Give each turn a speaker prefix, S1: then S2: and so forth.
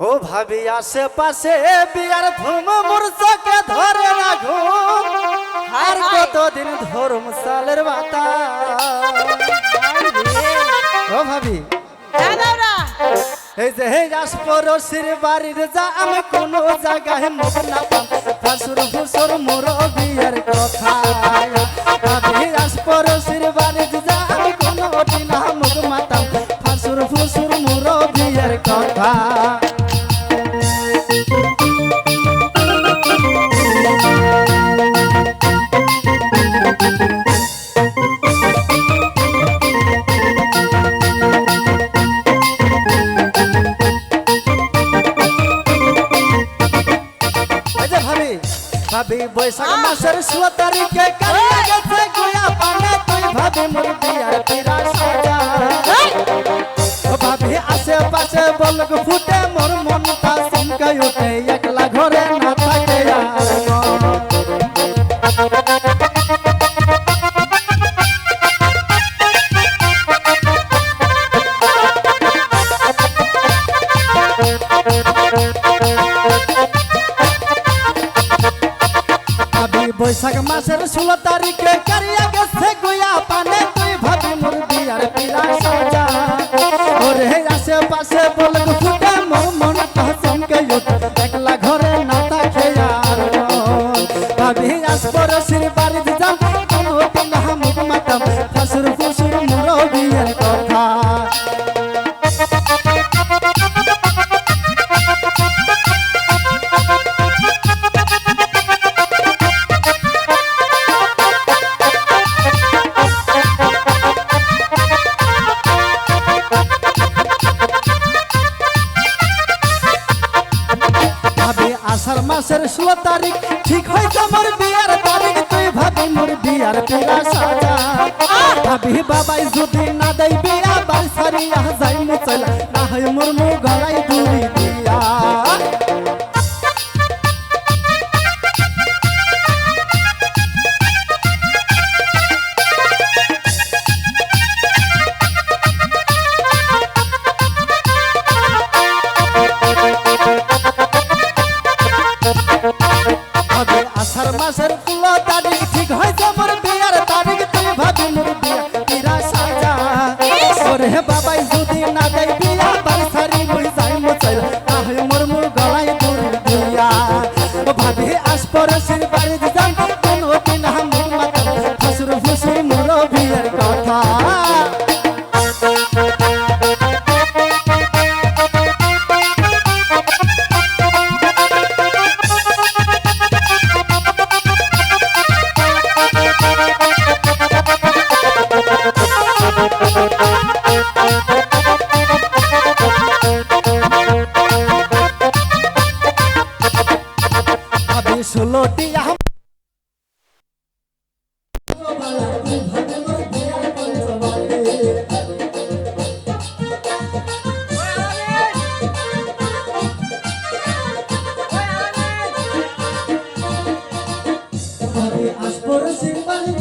S1: ও ভাবি আশেপাশে বিয়ার ধুম মোর চোখে ধরে না ঘুম আর কতদিন ধরুম সালের বাতা ও ভাবি এই যে হে যাস পরশির বাড়ির যা আমি কোনো জায়গায় মুখ না পাম ফাসুর ফুসুর মোর বিয়ার কথা ভাবি যাস পরশির বাড়ির যা আমি কোনো দিন মুখ মাতাম ফাসুর ফুসুর মোর বিয়ার কথা ভাবি বৈশাখ মাসের 16 তারিখে কালিয়া গেছে গোয়া পানে তুই ভাবি মোর বিয়ার পিরা সাজা ভাবি আশেপাশে বলক ফুটে মোর মনটা চমকে ওঠে একলা ঘরে না থাকে বৈশাখ মাসের 16 তারিখে কারিয়া গেছে গোয়া পানে তুই ভাবি মোর বিয়ার পিরা সাজা ওরে আশেপাশে বলক ফুটে মোর মনটা চমকে ওঠে একলা ঘরে না থাকে আর ভাবি আস পরশির বাড়িতে যাম কোনো দিন মুখ মাতাম ফাসুর ফুসুর মোর বিয়ার কথা আষাঢ় মাসের 16 তারিখ ঠিক হইতো মোর বিয়ার তারিখ তুই ভাবি মোর বিয়ার পিরা সাজা ভাবি বাবাই যদি না দেই বিয়া বাড়ি সারিয়া যাই মুচল না হয় মোর মু গলাই দুই দিয়া আষাঢ় মাসের 16 তারিখ ঠিক হইছে মোর বিয়ার তারিখ তুই ভাবি মোর বিয়া পিরা সাজা ওরে বাবাই যদি না দেই বিয়া বাড়ি সারি মুই যাই মুচল না হয় মোর মু গলাই দুই দিয়া ভাবি আস পরশির বাড়িতে যাম কোনো দিন মুখ মাতাম ফাসুর ফুসুর মোর বিয়ার কথা ষোলোটি আস পরশির বাড়ি